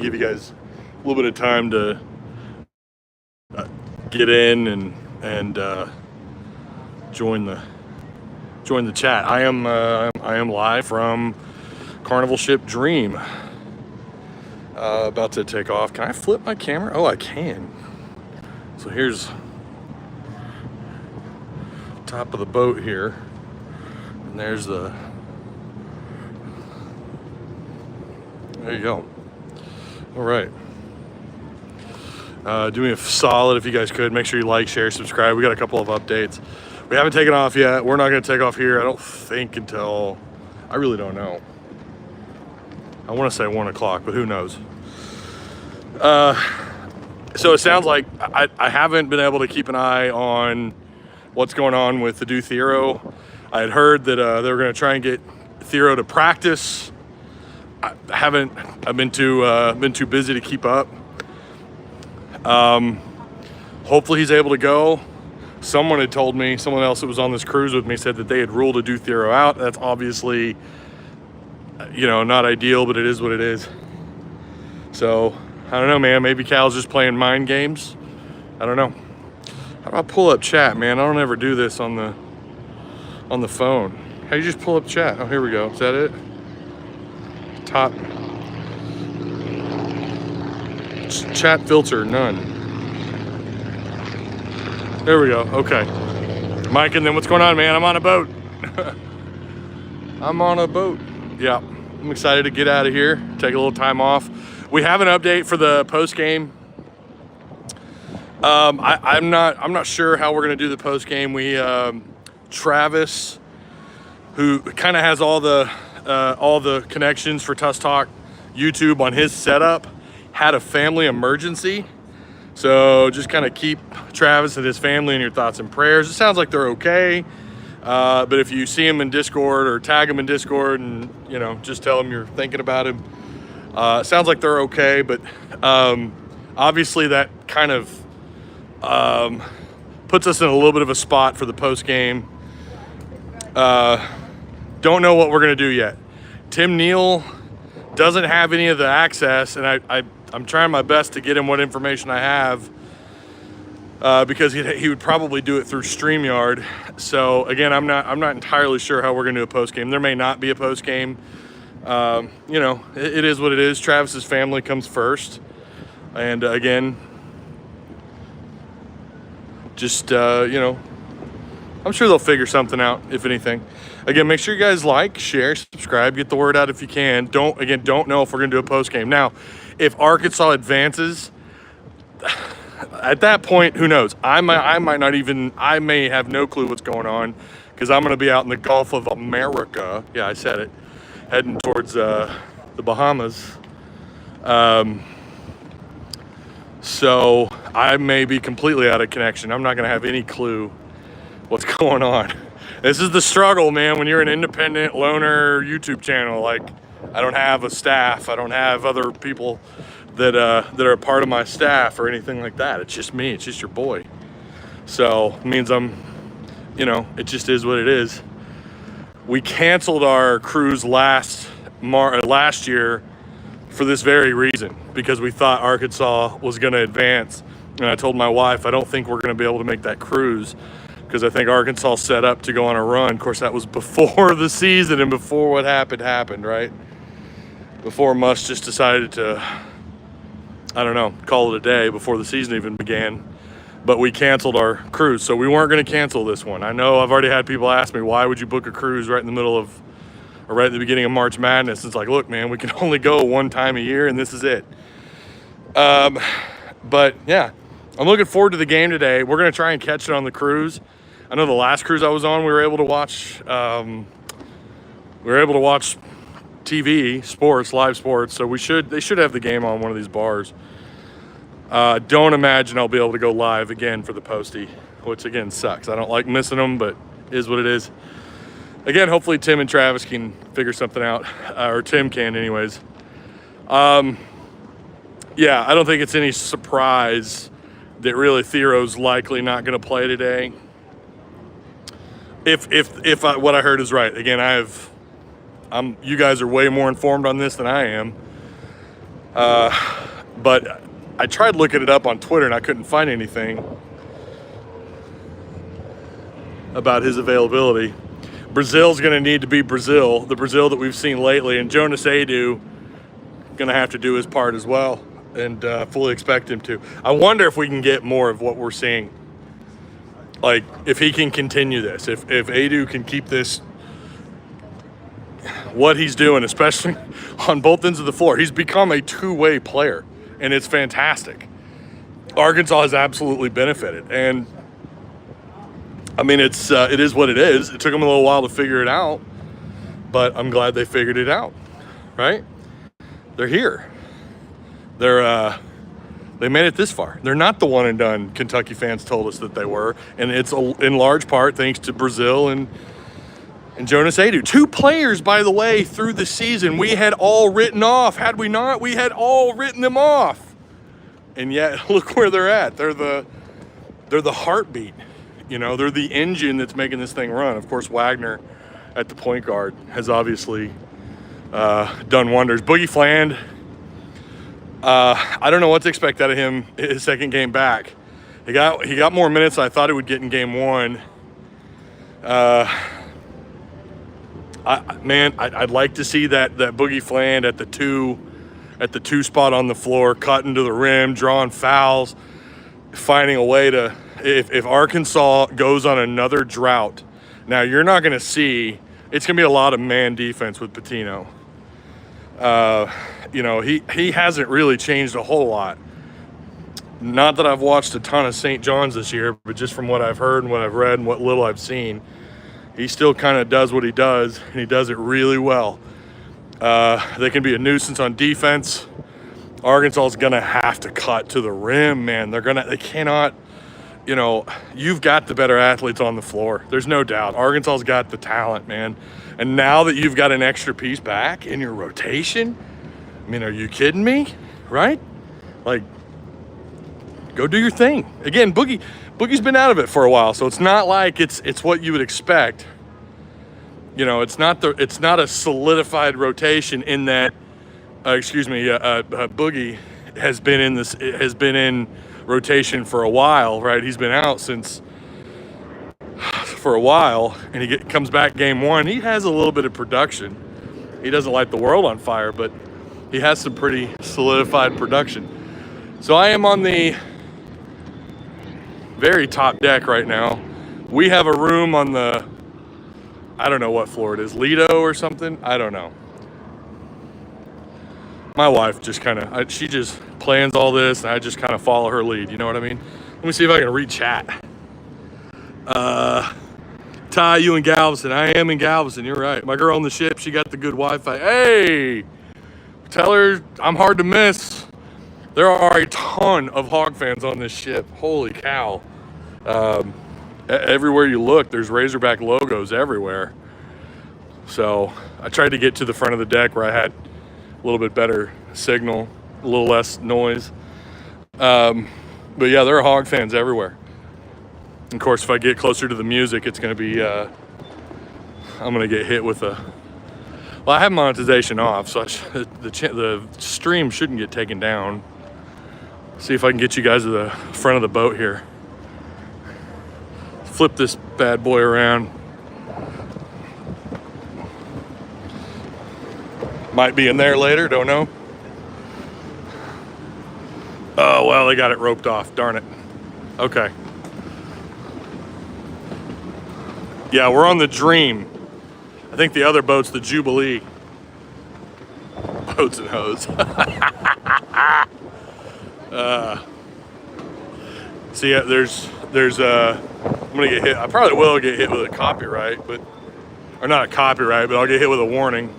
give you guys a little bit of time to get in and join the chat. I am live from Carnival Ship Dream. About to take off. Can I flip my camera? Oh, I can. So here's top of the boat here, and there's the. There you go. All right. Do me a solid if you guys could. Make sure you like, share, subscribe. We got a couple of updates. We haven't taken off yet. We're not going to take off here, I don't think, until, I really don't know. I want to say 1 o'clock, but who knows? So it sounds like I haven't been able to keep an eye on what's going on with the Do Thero. I had heard that they were going to try and get Thero to practice. I've been too busy to keep up. Hopefully he's able to go. Someone had told me, someone else that was on this cruise with me said that they had ruled a Do Thero out. That's obviously, not ideal, but it is what it is. So I don't know, man. Maybe Cal's just playing mind games. I don't know. How do I pull up chat, man? I don't ever do this on the phone. How do you just pull up chat? Oh, here we go. Is that it? Top chat filter, none. There we go. Okay, Mike, and then what's going on, man? I'm on a boat. I'm on a boat. Yeah, I'm excited to get out of here, take a little time off. We have an update for the post game. I'm not sure how we're gonna do the post game. We Travis, who kind of has all the connections for Tuss Talk YouTube on his setup, had a family emergency. So just kind of keep Travis and his family in your thoughts and prayers. It sounds like they're okay. But if you see him in Discord or tag him in Discord and, just tell him you're thinking about him. It sounds like they're okay, but obviously that kind of puts us in a little bit of a spot for the post game. Don't know what we're gonna do yet. Tim Neal doesn't have any of the access, and I'm trying my best to get him what information I have, because he would probably do it through StreamYard. So again, I'm not entirely sure how we're gonna do a post game. There may not be a post game. It is what it is. Travis's family comes first, and again, just I'm sure they'll figure something out, if anything. Again, make sure you guys like, share, subscribe, get the word out if you can. Don't know if we're gonna do a post game. Now, if Arkansas advances, at that point, who knows? I may have no clue what's going on, because I'm gonna be out in the Gulf of America. Yeah, I said it. Heading towards the Bahamas. So I may be completely out of connection. I'm not gonna have any clue what's going on. This is the struggle, man, when you're an independent loner YouTube channel. Like, I don't have a staff. I don't have other people that are a part of my staff or anything like that. It's just me. It's just your boy. So it means it just is what it is. We canceled our cruise last year for this very reason, because we thought Arkansas was going to advance. And I told my wife, I don't think we're going to be able to make that cruise, because I think Arkansas set up to go on a run. Of course, that was before the season and before what happened, right? Before Musk just decided to, call it a day before the season even began. But we canceled our cruise, so we weren't going to cancel this one. I know I've already had people ask me, why would you book a cruise right in the middle of, or right at the beginning of March Madness? It's like, look, man, we can only go one time a year, and this is it. But yeah, I'm looking forward to the game today. We're going to try and catch it on the cruise. I know the last cruise I was on, we were able to watch TV, sports, live sports. So they should have the game on one of these bars. Don't imagine I'll be able to go live again for the postie, which again sucks. I don't like missing them, but is what it is. Again, hopefully Tim and Travis can figure something out, or Tim can anyways. Yeah, I don't think it's any surprise that really Thero's likely not going to play today. If what I heard is right. Again, you guys are way more informed on this than I am. But I tried looking it up on Twitter and I couldn't find anything about his availability. Brazil's going to need to be Brazil, the Brazil that we've seen lately, and Jonas Adu going to have to do his part as well, and fully expect him to. I wonder if we can get more of what we're seeing. Like, if he can continue this, if Adu can keep this, what he's doing, especially on both ends of the floor. He's become a two-way player, and it's fantastic. Arkansas has absolutely benefited, and I mean, it is what it is. It took them a little while to figure it out, but I'm glad they figured it out, right? They're here. They made it this far. They're not the one and done Kentucky fans told us that they were, and it's in large part thanks to Brazil and Jonas Adu. Two players, by the way, through the season we had all written off. Had we not, we had all written them off. And yet, look where they're at. They're the heartbeat. You know, they're the engine that's making this thing run. Of course, Wagner at the point guard has obviously done wonders. Boogie Fland, I don't know what to expect out of him his second game back. He got more minutes than I thought he would get in game one. I'd like to see that Boogie Fland at the two spot on the floor, cutting to the rim, drawing fouls, finding a way to. If Arkansas goes on another drought, now you're not going to see. It's going to be a lot of man defense with Pitino. You know, he hasn't really changed a whole lot. Not that I've watched a ton of St. John's this year, but just from what I've heard and what I've read and what little I've seen, he still kind of does what he does, and he does it really well. They can be a nuisance on defense. Arkansas is going to have to cut to the rim, man. They cannot, you know, you've got the better athletes on the floor. There's no doubt. Arkansas's got the talent, man. And now that you've got an extra piece back in your rotation, I mean, are you kidding me? Right? Like, go do your thing. Again, Boogie's been out of it for a while, so it's not like it's what you would expect. You know, it's not a solidified rotation in that. Boogie has been in rotation for a while, right? He's been out for a while, and he comes back game one. He has a little bit of production. He doesn't light the world on fire, but he has some pretty solidified production. So I am on the very top deck right now. We have a room on the, I don't know what floor it is, Lido or something. I don't know. My wife just she just plans all this, and I just kind of follow her lead. You know what I mean? Let me see if I can read chat. Ty, you in Galveston? I am in Galveston. You're right. My girl on the ship, she got the good Wi-Fi. Hey, tell her I'm hard to miss. There are a ton of Hog fans on this ship. Holy cow. Everywhere you look, there's Razorback logos everywhere. So I tried to get to the front of the deck where I had a little bit better signal, a little less noise. But yeah, there are Hog fans everywhere. Of course, if I get closer to the music, it's going to be, I'm going to get hit with well, I have monetization off, so the stream shouldn't get taken down. See if I can get you guys to the front of the boat here. Flip this bad boy around. Might be in there later, don't know. Oh, well, they got it roped off, darn it. Okay. Yeah, we're on the Dream. I think the other boat's the Jubilee. Boats and hoes. See, I'm gonna get hit. I probably will get hit with a copyright, or not a copyright, but I'll get hit with a warning.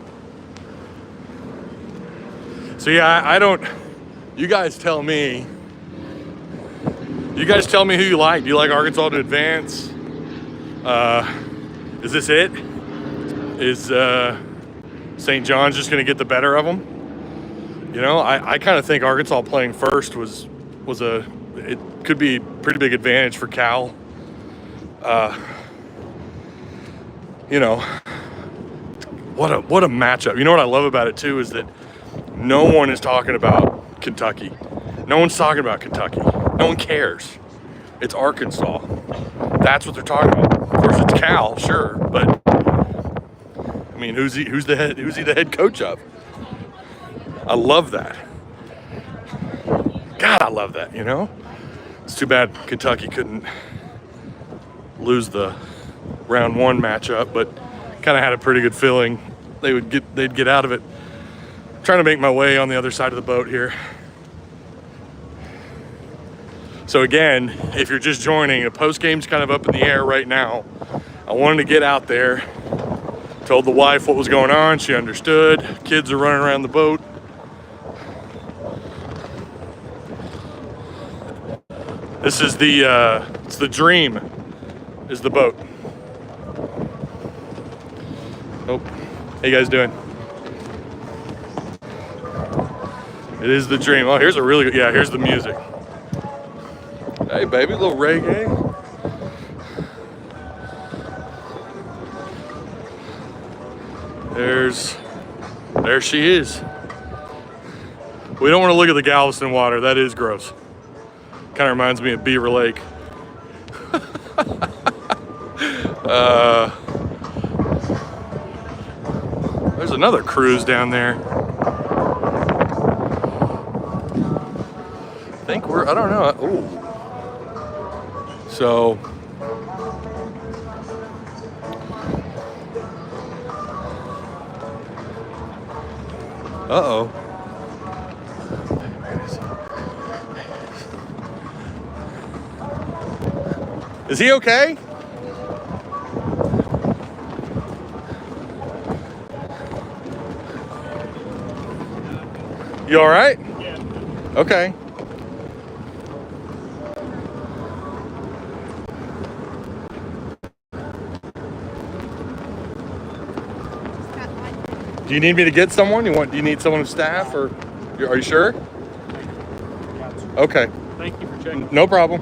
So yeah, I don't. You guys tell me. You guys tell me who you like. Do you like Arkansas to advance? Is this it? Is St. John's just going to get the better of them? You know, I kind of think Arkansas playing first it could be a pretty big advantage for Cal. You know, what a matchup. You know what I love about it too is that No one is talking about Kentucky. No one's talking about Kentucky. No one cares. It's Arkansas. That's what they're talking about. Of course, it's Cal, sure, but I mean, who's he the head coach of? I love that. God, I love that. You know, it's too bad Kentucky couldn't lose the round 1 matchup, but kind of had a pretty good feeling they'd get out of it. I'm trying to make my way on the other side of the boat here. So again, if you're just joining, the post game's kind of up in the air right now. I wanted to get out there, told the wife what was going on. She understood. Kids are running around the boat. This is it's the Dream, is the boat. Oh, how you guys doing? It is the Dream. Oh, here's a really good, yeah, here's the music. Hey, baby, a little reggae. There she is. We don't want to look at the Galveston water. That is gross. Kind of reminds me of Beaver Lake. There's another cruise down there. I think I don't know. Ooh. So, uh-oh. Is he okay? You all right? Yeah. Okay. Do you need me to get someone? Do you need someone of staff, or are you sure? Okay. Thank you for checking. No problem.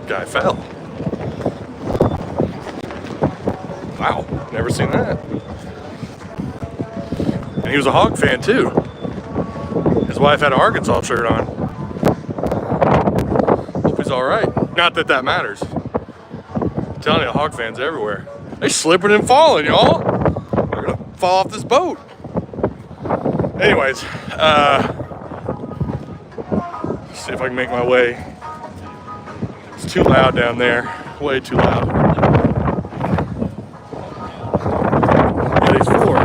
Guy fell. Wow, never seen that. And he was a Hog fan too. His wife had an Arkansas shirt on. Hope he's all right. Not that that matters. I'm telling you, Hog fans everywhere. They slipping and falling, y'all. They're gonna fall off this boat. Anyways, see if I can make my way. It's too loud down there. Way too loud. Yeah, these four.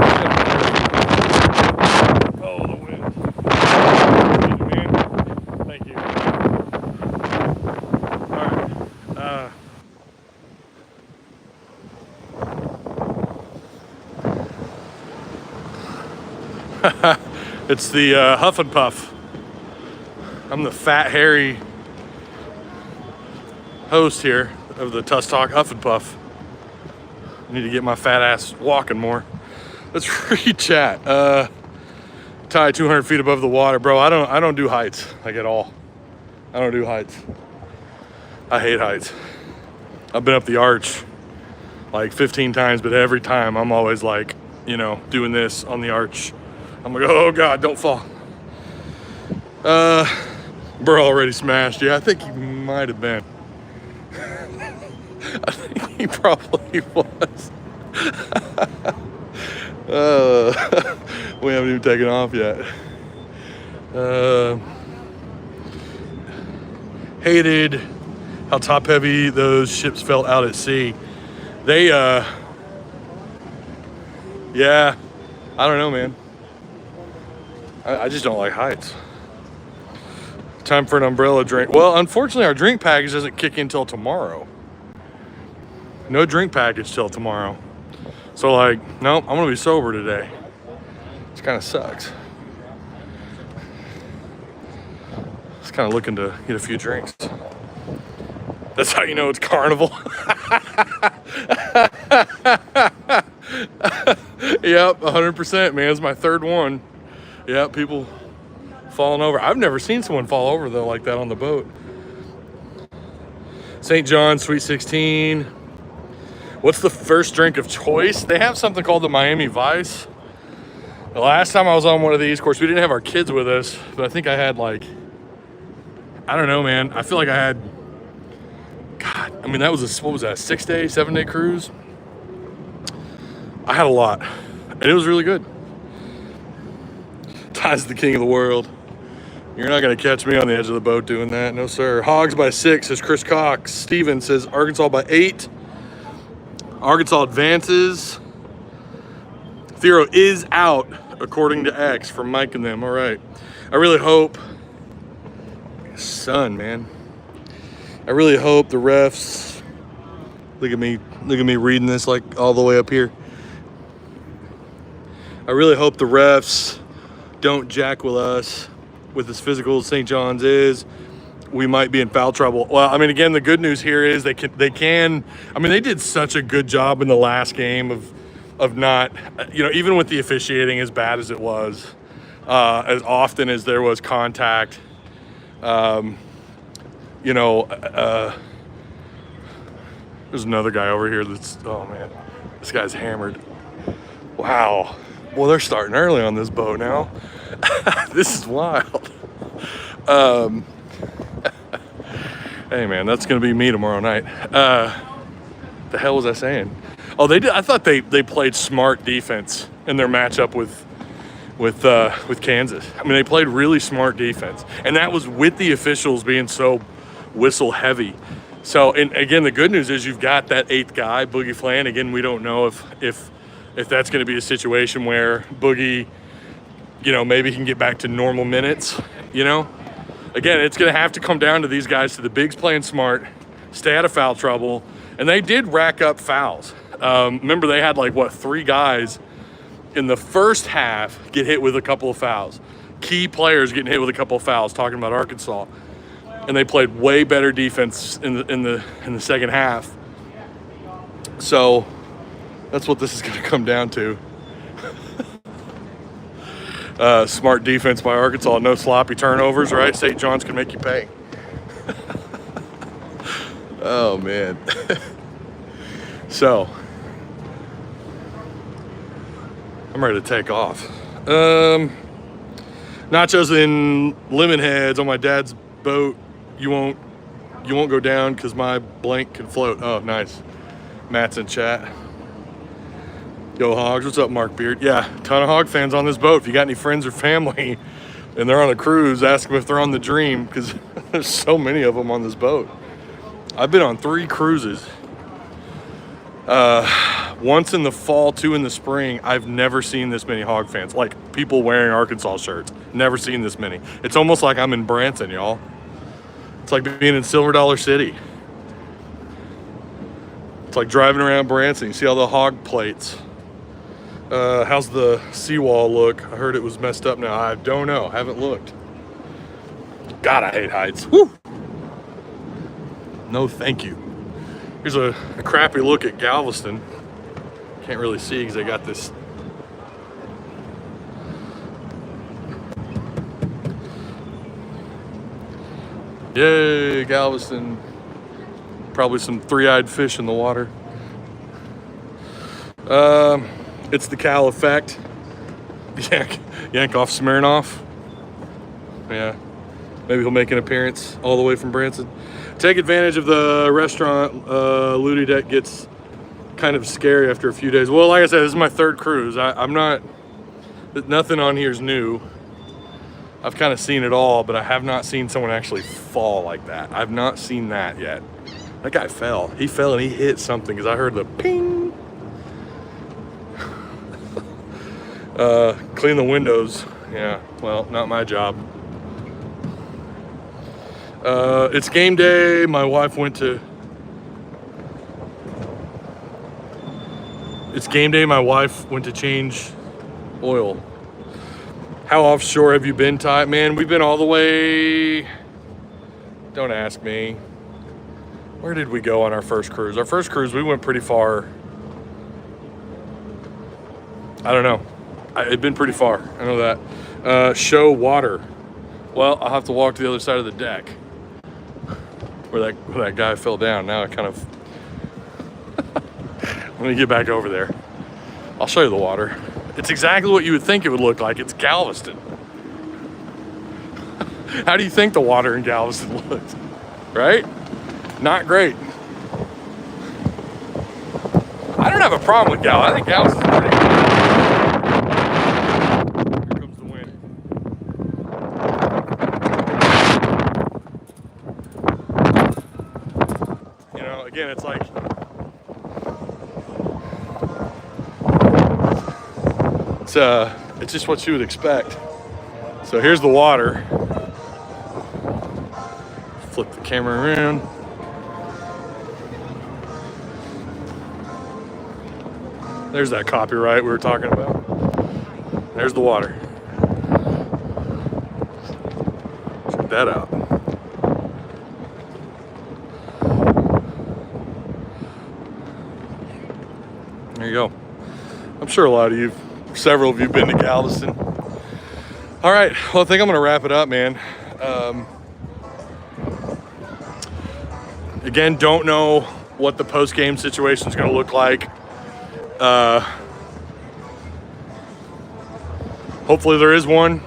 Oh, the wind. Thank you. Alright. It's the Huff and Puff. I'm the fat, hairy host here of the Tuss Talk Huff and Puff. I need to get my fat ass walking more. Let's re-chat. Ty 200 feet above the water, bro. I don't do heights like at all. I don't do heights. I hate heights. I've been up the arch like 15 times, but every time I'm always like, you know, doing this on the arch. I'm like, oh God, don't fall. Bro already smashed. Yeah, I think he might have been. I think he probably was. We haven't even taken off yet. Hated how top heavy those ships felt out at sea. They, yeah, I don't know, man. I just don't like heights. Time for an umbrella drink. Well, unfortunately, our drink package doesn't kick in till tomorrow. No drink package till tomorrow. So like, nope, I'm gonna be sober today. It kind of sucks. Just kind of looking to get a few drinks. That's how you know it's carnival. Yep, 100%, man. It's my third one. Yep, people falling over. I've never seen someone fall over though like that on the boat. St. John, Sweet 16. What's the first drink of choice? They have something called the Miami Vice. The last time I was on one of these, of course, we didn't have our kids with us, but I think I had like, I don't know, man. I feel like I had, God, I mean, that was what was that, a 6-day, 7-day cruise? I had a lot, and it was really good. Ty's the king of the world. You're not going to catch me on the edge of the boat doing that. No, sir. Hogs by 6, says Chris Cox. Steven says Arkansas by 8. Arkansas advances. Theo is out, according to X, from Mike and them. All right. I really hope, son, man. I really hope the refs, look at me reading this like all the way up here. I really hope the refs don't jack with us with as physical as St. John's is. We might be in foul trouble. Well, I mean, again, the good news here is they can. I mean, they did such a good job in the last game of not, you know, even with the officiating as bad as it was, as often as there was contact, you know, there's another guy over here that's, oh man, this guy's hammered. Wow. Well, they're starting early on this boat now. This is wild. Hey man, that's gonna be me tomorrow night. The hell was I saying? Oh, they did. I thought they played smart defense in their matchup with Kansas. I mean, they played really smart defense, and that was with the officials being so whistle heavy. So, and again, the good news is you've got that 8th guy, Boogie Flan. Again, we don't know if that's going to be a situation where Boogie, you know, maybe he can get back to normal minutes, you know. Again, it's going to have to come down to these guys, to the bigs playing smart, stay out of foul trouble, and they did rack up fouls. Remember, they had like, 3 guys in the first half get hit with a couple of fouls. Key players getting hit with a couple of fouls, talking about Arkansas. And they played way better defense in the second half. So that's what this is going to come down to. Smart defense by Arkansas. No sloppy turnovers, right? St. John's can make you pay. Oh, man. So, I'm ready to take off. Nachos and lemon heads on my dad's boat. You won't go down because my blank can float. Oh, nice. Matt's in chat. Yo, Hogs. What's up, Mark Beard? Yeah, ton of Hog fans on this boat. If you got any friends or family and they're on a cruise, ask them if they're on the Dream, because there's so many of them on this boat. I've been on 3 cruises. Once in the fall, 2 in the spring. I've never seen this many Hog fans. Like, people wearing Arkansas shirts. Never seen this many. It's almost like I'm in Branson, y'all. It's like being in Silver Dollar City. It's like driving around Branson. You see all the hog plates. How's the seawall look? I heard it was messed up now. I don't know. Haven't looked. God, I hate heights. Woo! No, thank you. Here's a crappy look at Galveston. Can't really see because they got this. Yay, Galveston. Probably some 3-eyed fish in the water. It's the Cal effect. Yank off Smirnoff. Yeah. Maybe he'll make an appearance all the way from Branson. Take advantage of the restaurant. Ludi Deck gets kind of scary after a few days. Well, like I said, this is my 3rd cruise. I'm not, nothing on here is new. I've kind of seen it all, but I have not seen someone actually fall like that. I've not seen that yet. That guy fell. He fell and he hit something because I heard the ping. Clean the windows. Yeah, well, not my job. It's game day. My wife went to... It's game day. My wife went to change oil. How offshore have you been, Ty? Man, we've been all the way... Don't ask me. Where did we go on our first cruise? Our first cruise, we went pretty far. I don't know. It'd been pretty far. I know that. Show water. Well, I'll have to walk to the other side of the deck where that guy fell down. Now I kind of... Let me get back over there. I'll show you the water. It's exactly what you would think it would look like. It's Galveston. How do you think the water in Galveston looks? Right? Not great. I don't have a problem with Galveston. I think Galveston's pretty good. Here comes the wind. You know, again, it's like, it's just what you would expect. So here's the water. Flip the camera around. There's that copyright we were talking about. There's the water. Check that out. There you go. I'm sure a lot of you, several of you have been to Galveston. All right, well, I think I'm gonna wrap it up, man. Again, don't know what the post-game situation is gonna look like. Hopefully there is one.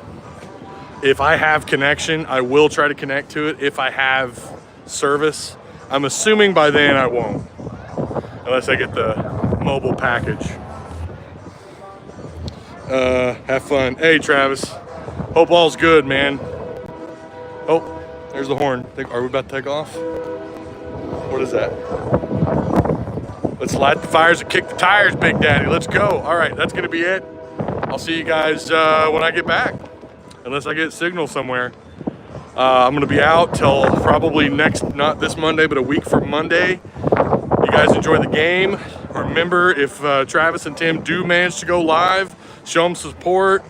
If I have connection, I will try to connect to it if I have service. I'm assuming by then I won't, unless I get the mobile package. Have fun. Hey, Travis. Hope all's good, man. Oh, there's the horn. Are we about to take off? What is that? Let's light the fires and kick the tires, Big Daddy. Let's go. All right, that's gonna be it. I'll see you guys when I get back, unless I get signal somewhere. I'm gonna be out till probably not this Monday, but a week from Monday. You guys enjoy the game. Remember, if Travis and Tim do manage to go live, show them support,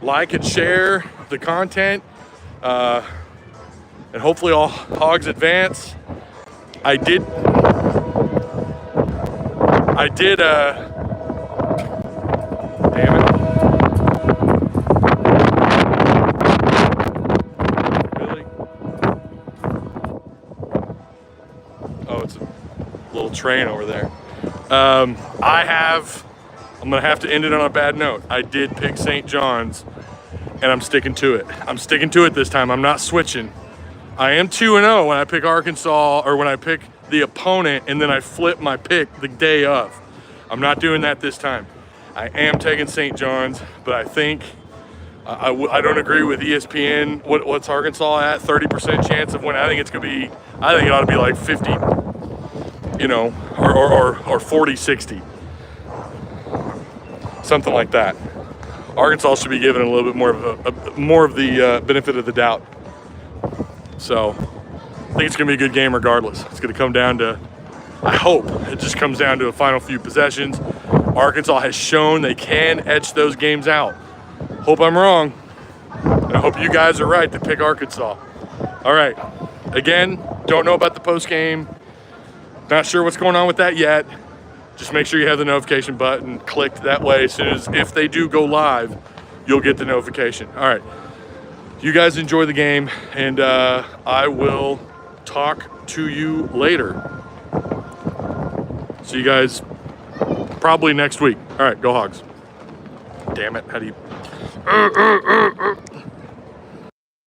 like and share the content, and hopefully all hogs advance. I did, damn it. Really? Oh, it's a little train over there. I'm gonna have to end it on a bad note. I did pick St. John's, and I'm sticking to it. I'm sticking to it this time. I'm not switching. I am 2-0 when I pick Arkansas, or when I pick the opponent and then I flip my pick the day of. I'm not doing that this time. I am taking St. John's, but I think, I don't agree with ESPN. What's Arkansas at? 30% chance of winning. I think it's gonna be, I think it ought to be like 50, you know, or 40-60. Something like that. Arkansas should be given a little bit more of the benefit of the doubt. So I think it's gonna be a good game regardless. It's gonna come down to, I hope it just comes down to a final few possessions. Arkansas has shown they can etch those games out. Hope I'm wrong. And I hope you guys are right to pick Arkansas. All right, again, don't know about the post game. Not sure what's going on with that yet. Just make sure you have the notification button clicked. That way, as soon as, if they do go live, you'll get the notification. All right, you guys enjoy the game, and I will talk to you later. See you guys probably next week. All right, go Hogs. Damn it, how do you...